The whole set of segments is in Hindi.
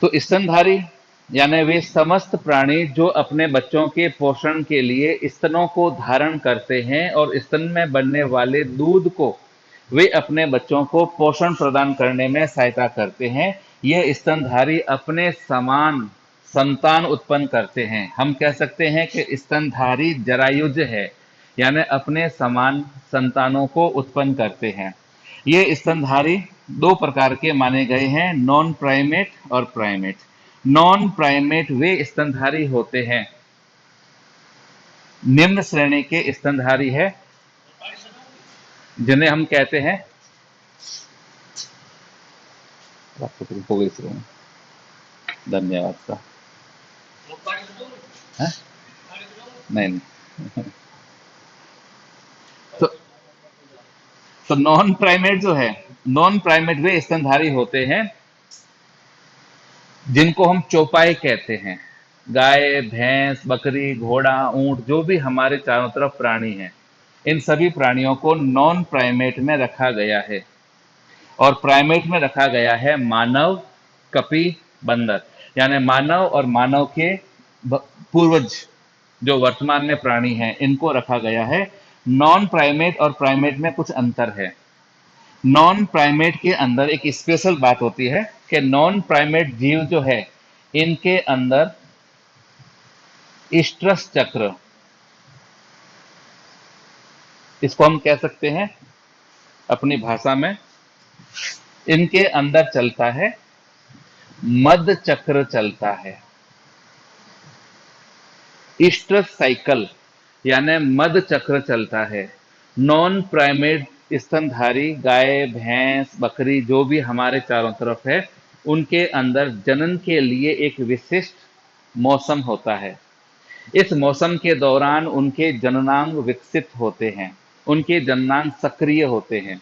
तो स्तनधारी यानी वे समस्त प्राणी जो अपने बच्चों के पोषण के लिए स्तनों को धारण करते हैं और स्तन में बनने वाले दूध को वे अपने बच्चों को पोषण प्रदान करने में सहायता करते हैं। ये स्तनधारी अपने समान संतान उत्पन्न करते हैं। हम कह सकते हैं कि स्तनधारी जरायुज है, यानी अपने समान संतानों को उत्पन्न करते हैं। ये स्तनधारी दो प्रकार के माने गए हैं, नॉन प्राइमेट और प्राइमेट। नॉन प्राइमेट वे स्तनधारी होते हैं, निम्न श्रेणी के स्तनधारी है, जिन्हें हम कहते हैं, हो गई शुरू में, धन्यवाद का है? नहीं नहीं तो, तो नॉन प्राइमेट जो है, नॉन प्राइमेट वे स्तनधारी होते हैं जिनको हम चौपाई कहते हैं। गाय, भैंस, बकरी, घोड़ा, ऊंट, जो भी हमारे चारों तरफ प्राणी हैं, इन सभी प्राणियों को नॉन प्राइमेट में रखा गया है। और प्राइमेट में रखा गया है मानव, कपी, बंदर, यानी मानव और मानव के पूर्वज जो वर्तमान में प्राणी हैं, इनको रखा गया है। नॉन प्राइमेट और प्राइमेट में कुछ अंतर है। नॉन प्राइमेट के अंदर एक स्पेशल बात होती है कि नॉन प्राइमेट जीव जो है, इनके अंदर स्ट्रस चक्र, इसको हम कह सकते हैं अपनी भाषा में, इनके अंदर चलता है, मद चक्र चलता है। स्ट्रस साइकिल यानी मद चक्र चलता है। नॉन प्राइमेट स्तनधारी गाय, भैंस, बकरी, जो भी हमारे चारों तरफ है, उनके अंदर जनन के लिए एक विशिष्ट मौसम होता है। इस मौसम के दौरान उनके जननांग विकसित होते हैं, उनके जननांग सक्रिय होते हैं।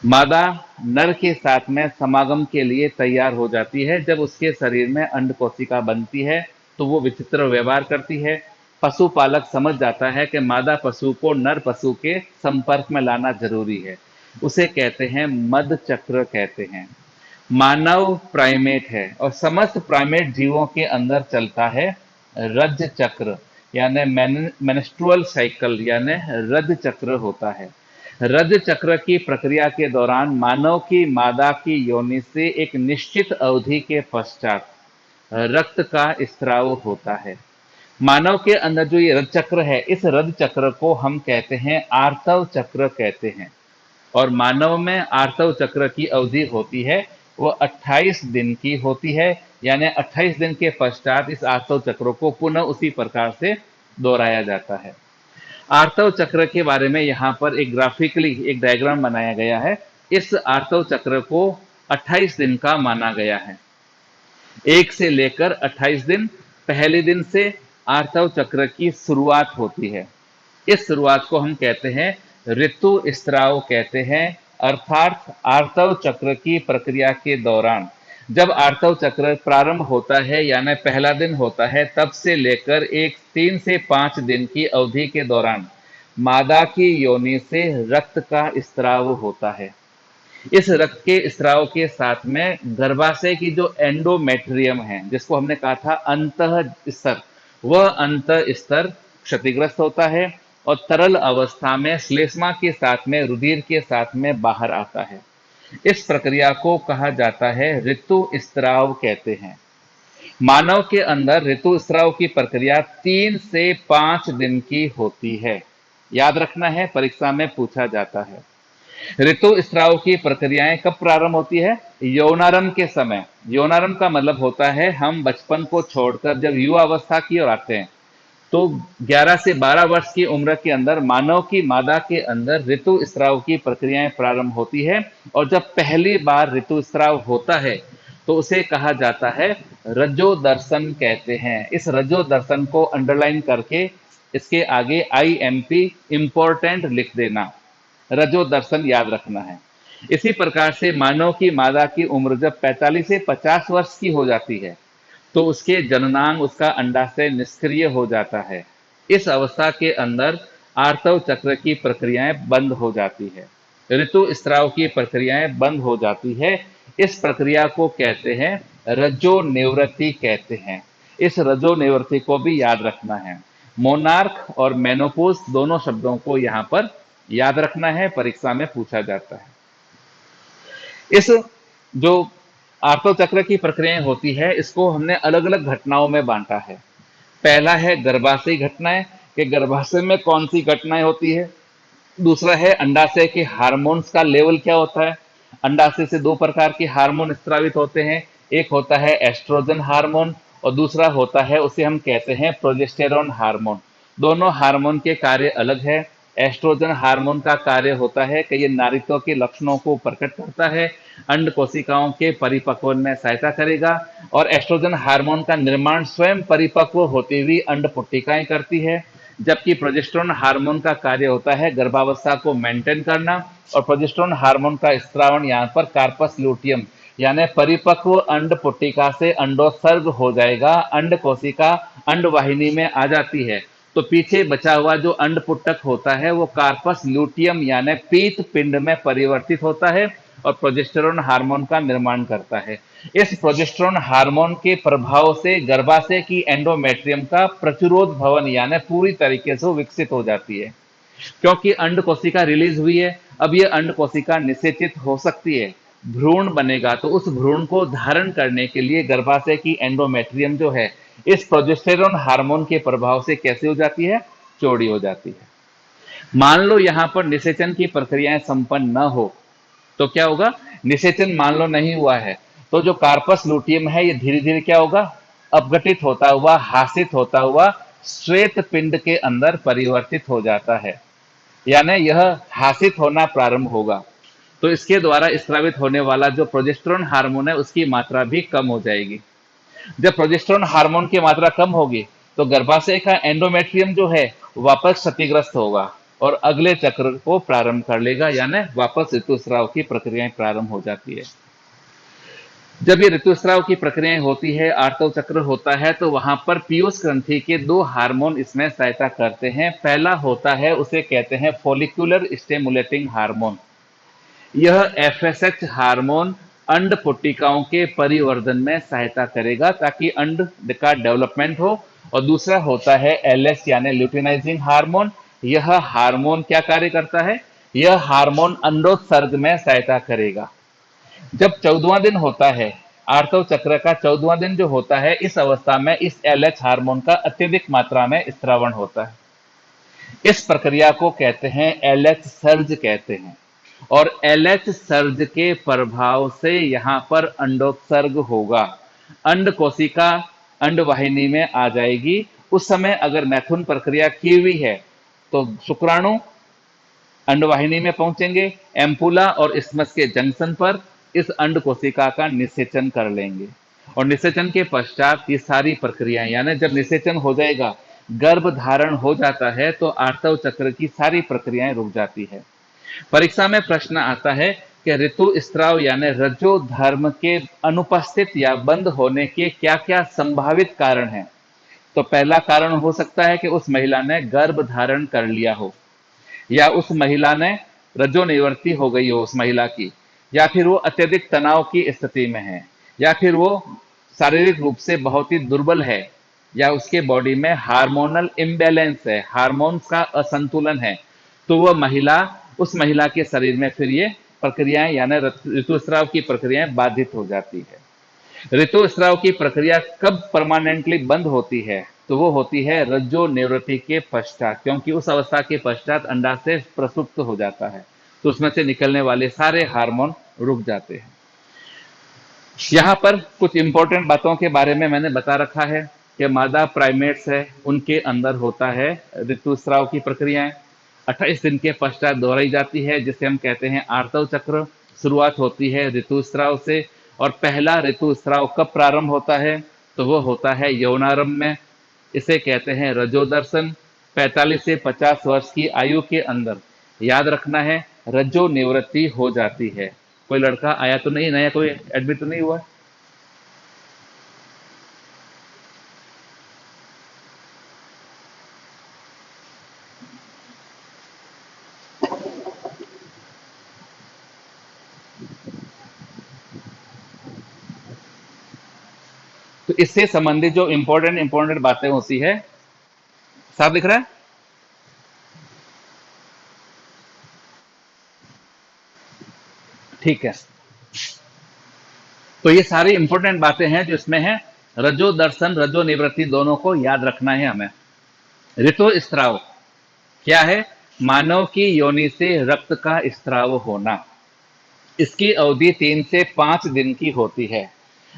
मादा नर के साथ में समागम के लिए तैयार हो जाती है। जब उसके शरीर में अंड कोशिका बनती है तो वो विचित्र व्यवहार करती है। पशुपालक समझ जाता है कि मादा पशु को नर पशु के संपर्क में लाना जरूरी है, उसे कहते हैं मद चक्र कहते हैं। मानव प्राइमेट है और समस्त प्राइमेट जीवों के अंदर चलता है रज चक्र, यानी मेंस्ट्रुअल साइकिल, यानी रज चक्र होता है। रज चक्र की प्रक्रिया के दौरान मानव की मादा की योनि से एक निश्चित अवधि के पश्चात रक्त का स्त्राव होता है। मानव के अंदर जो ये रज चक्र है, इस रज चक्र को हम कहते हैं आर्तव चक्र कहते हैं। और मानव में आर्तव चक्र की अवधि होती है वो 28 दिन की होती है, यानी 28 दिन के पश्चात इस आर्तव चक्र को पुनः उसी प्रकार से दोहराया जाता है। आर्तव चक्र के बारे में यहाँ पर एक ग्राफिकली एक डायग्राम बनाया गया है। इस आर्तव चक्र को 28 दिन का माना गया है। 1 से लेकर 28 दिन, पहले दिन से आर्तव चक्र की शुरुआत होती है। इस शुरुआत को हम कहते हैं ऋतु स्त्राव कहते हैं, अर्थात आर्तव चक्र की प्रक्रिया के दौरान जब आर्तव चक्र प्रारंभ होता है, यानी पहला दिन होता है, तब से लेकर 3 से 5 दिन की अवधि के दौरान मादा की योनि से रक्त का स्त्राव होता है। इस रक्त के स्त्राव के साथ में गर्भाशय की जो एंडोमेट्रियम है, जिसको हमने कहा था अंतः स्तर, वह अंतः स्तर क्षतिग्रस्त होता है और तरल अवस्था में श्लेष्मा के साथ में रुधिर के साथ में बाहर आता है। इस प्रक्रिया को कहा जाता है ऋतु स्त्राव कहते हैं। मानव के अंदर ऋतु स्त्राव की प्रक्रिया 3 से 5 दिन की होती है। याद रखना है, परीक्षा में पूछा जाता है। ऋतु स्त्राव की प्रक्रियाएं कब प्रारंभ होती है? यौनारंभ के समय। यौनारंभ का मतलब होता है हम बचपन को छोड़कर जब युवा अवस्था की ओर आते हैं, तो 11 से 12 वर्ष की उम्र के अंदर मानव की मादा के अंदर ऋतु स्त्राव की प्रक्रियाएं प्रारंभ होती है। और जब पहली बार ऋतु स्त्राव होता है तो उसे कहा जाता है रजो दर्शन कहते हैं। इस रजो दर्शन को अंडरलाइन करके इसके आगे IMP इंपॉर्टेंट लिख देना, रजो दर्शन याद रखना है। इसी प्रकार से मानव की मादा की उम्र जब 45 से 50 वर्ष की हो जाती है तो उसके जननांग, उसका अंडाशय निष्क्रिय हो जाता है। इस अवस्था के अंदर आर्तव चक्र की प्रक्रियाएं बंद हो जाती है, ऋतु स्त्राव की प्रक्रियाएं बंद हो जाती है। इस प्रक्रिया को कहते हैं रजो निवृत्ति कहते हैं। इस रजो निवृत्ति को भी याद रखना है। मोनार्क और मेनोपोज दोनों शब्दों को यहां पर याद रखना है, परीक्षा में पूछा जाता है। इस जो आर्तव चक्र की प्रक्रियाएं होती है, इसको हमने अलग अलग घटनाओं में बांटा है। पहला है गर्भाशयी घटनाएं, कि गर्भाशय में कौन सी घटनाएं होती है। दूसरा है अंडाशय के हार्मोन्स का लेवल क्या होता है। अंडाशय से दो प्रकार के हार्मोन स्रावित होते हैं, एक होता है एस्ट्रोजन हार्मोन और दूसरा होता है, उसे हम कहते हैं प्रोजेस्टेरॉन हार्मोन। दोनों हार्मोन के कार्य अलग है। एस्ट्रोजन हार्मोन का कार्य होता है कि ये नारीत्व के लक्षणों को प्रकट करता है, अंड कोशिकाओं के परिपक्व में सहायता करेगा, और एस्ट्रोजन हार्मोन का निर्माण स्वयं परिपक्व होती हुई अंड पुट्टिकाएं करती है। जबकि प्रोजेस्टेरोन हार्मोन का कार्य होता है गर्भावस्था को मेंटेन करना, और प्रोजेस्टेरोन हार्मोन का स्त्रावण यहाँ पर कार्पस लूटियम यानी परिपक्व अंड पुट्टिका से अंडोत्सर्ग हो जाएगा, अंड कोशिका अंड वाहिनी में आ जाती है, तो पीछे बचा हुआ जो अंड पुट्टक होता है वो कार्पस लूटियम यानी पीत पिंड में परिवर्तित होता है और प्रोजेस्टेरोन हार्मोन का निर्माण करता है। इस प्रोजेस्टेरोन हार्मोन के प्रभाव से गर्भाशय की एंडोमेट्रियम का प्रतिरोध भवन यानी पूरी तरीके से विकसित हो जाती है। क्योंकि अंड कोशिका रिलीज हुई है, अब ये अंड कोशिका निषेचित हो सकती है, भ्रूण बनेगा, तो उस भ्रूण को धारण करने के लिए गर्भाशय की एंडोमेट्रियम जो है इस प्रोजेस्टेरोन हार्मोन के प्रभाव से कैसे हो जाती है, चौड़ी हो जाती है। मान लो यहां पर निषेचन की प्रक्रियाएं संपन्न न हो, तो क्या होगा, निषेचन मान लो नहीं हुआ है, तो जो कार्पस लूटियम है ये धीरे धीरे क्या होगा, अपघटित होता हुआ, हासित होता हुआ श्वेत पिंड के अंदर परिवर्तित हो जाता है, यानी यह हासित होना प्रारंभ होगा। तो इसके द्वारा स्रावित होने वाला जो प्रोजेस्टेरोन हार्मोन है उसकी मात्रा भी कम हो जाएगी। जब प्रोजेस्टेरोन हार्मोन की मात्रा कम होगी तो गर्भाशय का एंडोमेट्रियम जो है वापस क्षतिग्रस्त होगा और अगले चक्र को प्रारंभ कर लेगा, यानी वापस ऋतुस्राव की प्रक्रियाएं प्रारंभ हो जाती है। जब ये ऋतुस्राव की प्रक्रियाएं होती है, आर्तव चक्र होता है, तो वहां पर पीयूष ग्रंथि के दो हार्मोन इसमें सहायता करते हैं। पहला होता है, उसे कहते हैं फॉलिकुलर स्टिमुलेटिंग हार्मोन। यह एफएसएच हार्मोन अंड पुट्टिकाओं के परिवर्धन में सहायता करेगा ताकि अंड का डेवलपमेंट हो। और दूसरा होता है एलएस यानी ल्यूटिनाइजिंग हार्मोन। यह हार्मोन क्या कार्य करता है, यह हार्मोन अंडोत्सर्ग में सहायता करेगा। जब 14वां दिन होता है, आर्तव चक्र का 14वां दिन जो होता है, इस अवस्था में इस एलएच हार्मोन का अत्यधिक मात्रा में स्त्रावण होता है। इस प्रक्रिया को कहते हैं एलएच सर्ज कहते हैं, और एलएच सर्ज के प्रभाव से यहां पर अंडोत्सर्ग होगा, अंड कोशिका अंड वाहिनी में आ जाएगी। उस समय अगर मैथुन प्रक्रिया की हुई है तो शुक्राणु अंडवाहिनी में पहुंचेंगे, एम्पुला और इस्मस के जंक्शन पर इस अंड कोशिका का निषेचन कर लेंगे, और निषेचन के पश्चात ये सारी प्रक्रियाएं, यानी जब निषेचन हो जाएगा, गर्भ धारण हो जाता है, तो आर्तव चक्र की सारी प्रक्रियाएं रुक जाती है। परीक्षा में प्रश्न आता है कि ऋतु स्त्राव यानी रजो धर्म के अनुपस्थित या बंद होने के क्या क्या संभावित कारण हैं। तो पहला कारण हो सकता है कि उस महिला ने गर्भ धारण कर लिया हो, या उस महिला ने रजोनिवृत्ति हो गई हो उस महिला की, या फिर वो अत्यधिक तनाव की स्थिति में है, या फिर वो शारीरिक रूप से बहुत ही दुर्बल है, या उसके बॉडी में हार्मोनल इम्बैलेंस है, हार्मोन्स का असंतुलन है, तो वह महिला, उस महिला के शरीर में फिर ये प्रक्रियाएं यानी ऋतुस्राव की प्रक्रियाएं बाधित हो जाती है। ऋतुस्राव की प्रक्रिया कब परमानेंटली बंद होती है, तो वो होती है रज्जो निवृत्ति के पश्चात, क्योंकि उस अवस्था के पश्चात अंडाशय प्रसुप्त हो जाता है, तो उसमें से निकलने वाले सारे हार्मोन रुक जाते हैं। यहाँ पर कुछ इंपॉर्टेंट बातों के बारे में मैंने बता रखा है कि मादा प्राइमेट्स है, उनके अंदर होता है ऋतुस्राव की प्रक्रियाएं 28 दिन के पश्चात दोहराई जाती है, जिसे हम कहते हैं आर्तव चक्र। शुरुआत होती है ऋतुस्राव से, और पहला ऋतुस्राव कब प्रारंभ होता है, तो वो होता है यौनारंभ में। इसे कहते हैं रजोदर्शन। 45 से 50 वर्ष की आयु के अंदर याद रखना है, रजो निवृत्ति हो जाती है। कोई लड़का आया तो नहीं, नया कोई एडमिट तो नहीं हुआ। तो इससे संबंधित जो इंपॉर्टेंट इंपॉर्टेंट बातें होती है, साफ दिख रहा है? ठीक है। तो ये सारी इंपॉर्टेंट बातें हैं जो इसमें है। रजो दर्शन रजो निवृत्ति दोनों को याद रखना है हमें। ऋतु स्त्राव क्या है? मानव की योनि से रक्त का स्त्राव होना। इसकी अवधि 3 से 5 दिन की होती है।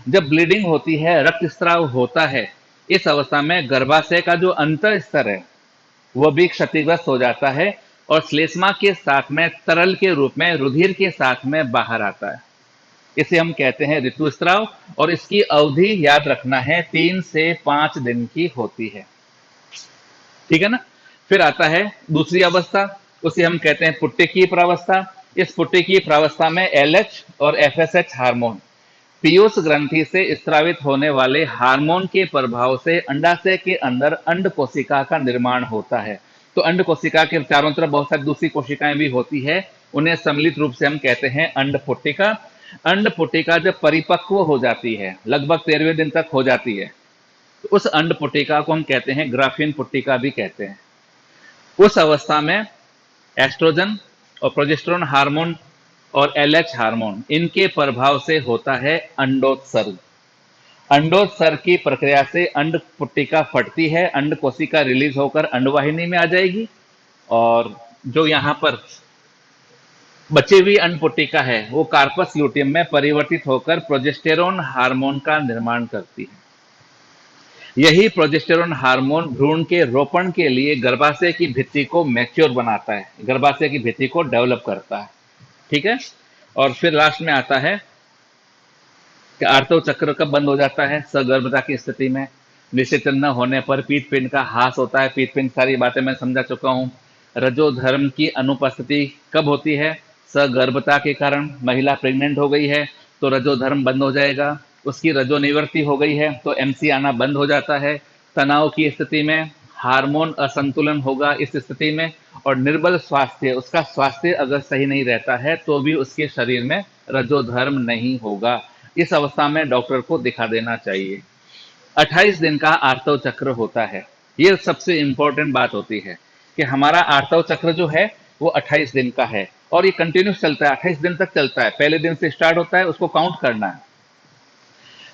जब ब्लीडिंग होती है, रक्त स्त्राव होता है, इस अवस्था में गर्भाशय का जो अंतर स्तर है वह भी क्षतिग्रस्त हो जाता है और श्लेष्मा के साथ में तरल के रूप में रुधिर के साथ में बाहर आता है। इसे हम कहते हैं ऋतुस्राव और इसकी अवधि याद रखना है 3 से 5 दिन की होती है। ठीक है ना? फिर आता है दूसरी अवस्था, उसे हम कहते हैं पुट्टिकी प्रावस्था। इस पुट्टिकी प्रावस्था में एलएच और एफएसएच हार्मोन पीयूष ग्रंथि से स्त्रावित होने वाले हार्मोन के प्रभाव से अंडाशय के अंदर अंड कोशिका का निर्माण होता है। तो अंड कोशिका के चारों तरफ बहुत सारी दूसरी कोशिकाएं भी होती है, उन्हें सम्मिलित रूप से हम कहते हैं अंड पुट्टिका। अंड पुट्टिका जब परिपक्व हो जाती है, लगभग 13वें दिन तक हो जाती है, तो उस अंड पुट्टिका को हम कहते हैं ग्राफीन पुट्टिका भी कहते हैं। उस अवस्था में एस्ट्रोजन और प्रोजेस्टेरोन हार्मोन और एलएच हार्मोन इनके प्रभाव से होता है अंडोत्सर्ग। अंडोत्सर्ग की प्रक्रिया से अंड पुट्टिका फटती है, अंड कोशिका रिलीज होकर अंडवाहिनी में आ जाएगी और जो यहां पर बची हुई अंड पुट्टिका है वो कार्पस ल्यूटियम में परिवर्तित होकर प्रोजेस्टेरोन हार्मोन का निर्माण करती है। यही प्रोजेस्टेरोन हार्मोन भ्रूण के रोपण के लिए गर्भाशय की भित्ति को मैच्योर बनाता है, गर्भाशय की भित्ति को डेवलप करता है। ठीक है? और फिर लास्ट में आता है कि आर्तव चक्र कब बंद हो जाता है? सगर्भता की स्थिति में। निषेचन न होने पर पीत पिंड का हास होता है। पीत पिंड, सारी बातें मैं समझा चुका हूं। रजो धर्म की अनुपस्थिति कब होती है? सगर्भता के कारण। महिला प्रेग्नेंट हो गई है तो रजो धर्म बंद हो जाएगा। उसकी रजो निवृत्ति हो गई है तो एमसी आना बंद हो जाता है। तनाव की स्थिति में हार्मोन असंतुलन होगा इस स्थिति में, और निर्बल स्वास्थ्य, उसका स्वास्थ्य अगर सही नहीं रहता है तो भी उसके शरीर में रजो धर्म नहीं होगा। इस अवस्था में डॉक्टर को दिखा देना चाहिए। 28 दिन का आर्तव चक्र होता है। ये सबसे इंपॉर्टेंट बात होती है कि हमारा आर्तव चक्र जो है वो 28 दिन का है और ये कंटिन्यूस चलता है, 28 दिन तक चलता है। पहले दिन से स्टार्ट होता है, उसको काउंट करना है।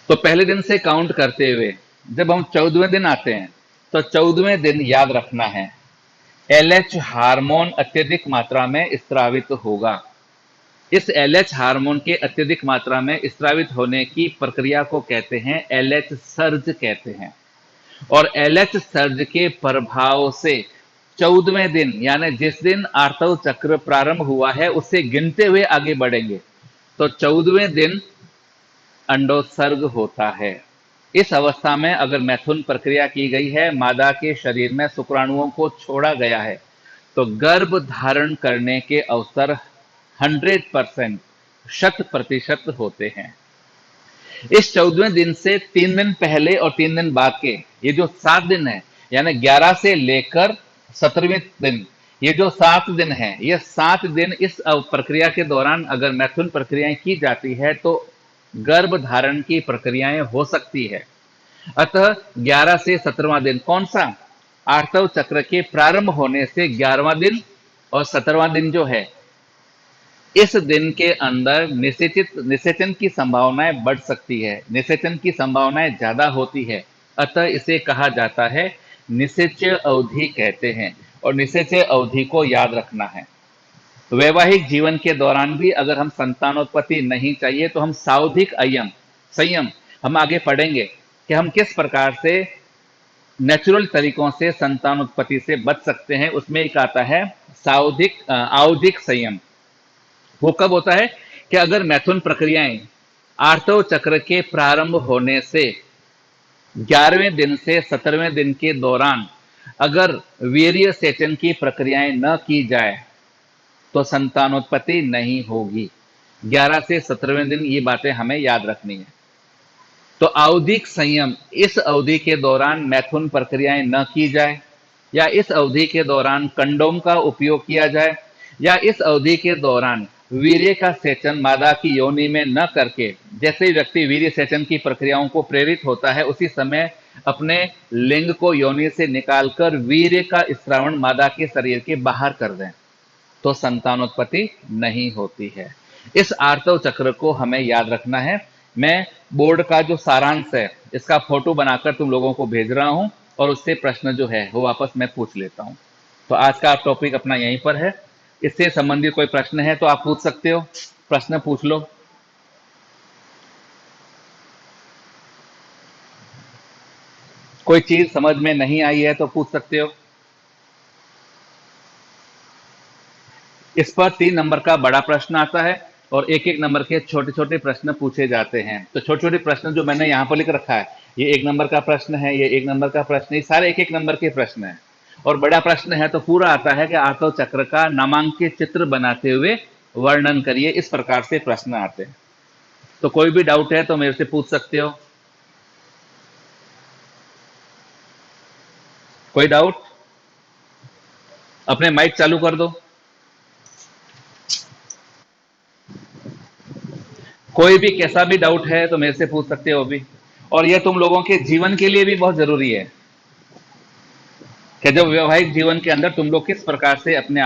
तो पहले दिन से काउंट करते हुए जब हम 14वें दिन आते हैं तो 14वें दिन याद रखना है एलएच हार्मोन अत्यधिक मात्रा में स्त्रावित होगा। इस एलएच हार्मोन के अत्यधिक मात्रा में स्त्रावित होने की प्रक्रिया को कहते हैं एलएच सर्ज कहते हैं। और एलएच सर्ज के प्रभाव से 14वें दिन, यानी जिस दिन आर्तव चक्र प्रारंभ हुआ है उससे गिनते हुए आगे बढ़ेंगे, तो 14वें दिन अंडोत्सर्ग होता है। इस अवस्था में अगर मैथुन प्रक्रिया की गई है, मादा के शरीर में शुक्राणुओं को छोड़ा गया है, तो गर्भ धारण करने के अवसर 100%, 100% होते हैं। इस 14वें दिन से 3 दिन पहले और 3 दिन बाद के ये जो 7 दिन है, यानी 11 से लेकर 17वें दिन, ये जो 7 दिन है, ये 7 दिन इस प्रक्रिया के दौरान अगर मैथुन प्रक्रियाएं की जाती है तो गर्भ धारण की प्रक्रियाएं हो सकती है। अतः 11 से 17वां दिन कौन सा? आर्तव चक्र के प्रारंभ होने से 11वां दिन और 17वां दिन जो है, इस दिन के अंदर निषेचन की संभावनाएं बढ़ सकती है, निषेचन की संभावनाएं ज्यादा होती है। अतः इसे कहा जाता है निषेच्य अवधि कहते हैं और निषेच्य अवधि को याद रखना है। वैवाहिक जीवन के दौरान भी अगर हम संतानोत्पत्ति नहीं चाहिए तो हम सावधिक संयम हम आगे पढ़ेंगे कि हम किस प्रकार से नेचुरल तरीकों से संतानोत्पत्ति से बच सकते हैं। उसमें एक आता है आवधिक संयम। वो कब होता है कि अगर मैथुन प्रक्रियाएं आर्तव चक्र के प्रारंभ होने से 11वें दिन से 17वें दिन के दौरान अगर वीर्य सेचन की प्रक्रियाएं न की जाए तो संतानोत्पत्ति नहीं होगी। 11 से 17वें दिन ये बातें हमें याद रखनी है। तो आवधिक संयम, इस अवधि के दौरान मैथुन प्रक्रियाएं न की जाए, या इस अवधि के दौरान कंडोम का उपयोग किया जाए, या इस अवधि के दौरान वीर्य का सेचन मादा की योनि में न करके जैसे ही व्यक्ति वीर्य सेचन की प्रक्रियाओं को प्रेरित होता है उसी समय अपने लिंग को योनि से निकालकर वीर्य का स्त्रावण मादा के शरीर के बाहर कर दें तो संतानोत्पत्ति नहीं होती है। इस आर्तव चक्र को हमें याद रखना है। मैं बोर्ड का जो सारांश है इसका फोटो बनाकर तुम लोगों को भेज रहा हूं और उससे प्रश्न जो है वो वापस मैं पूछ लेता हूं। तो आज का टॉपिक अपना यहीं पर है। इससे संबंधित कोई प्रश्न है तो आप पूछ सकते हो, प्रश्न पूछ लो। कोई चीज समझ में नहीं आई है तो पूछ सकते हो। इस पर 3 नंबर का बड़ा प्रश्न आता है और 1-1 नंबर के छोटे छोटे प्रश्न पूछे जाते हैं। तो छोटे छोटे प्रश्न जो मैंने यहाँ पर लिख रखा है, ये 1 नंबर का प्रश्न है, ये 1 नंबर का प्रश्न है, ये सारे 1-1 नंबर के प्रश्न है। और बड़ा प्रश्न है तो पूरा आता है कि आर्तव चक्र का नामांकित चित्र बनाते हुए वर्णन करिए। इस प्रकार से प्रश्न आते हैं। तो कोई भी डाउट है तो मेरे से पूछ सकते हो। कोई डाउट? अपने माइक चालू कर दो। कोई भी कैसा भी डाउट है तो मेरे से पूछ सकते हो अभी। और यह तुम लोगों के जीवन के लिए भी बहुत जरूरी है कि जब वैवाहिक जीवन के अंदर तुम लोग किस प्रकार से अपने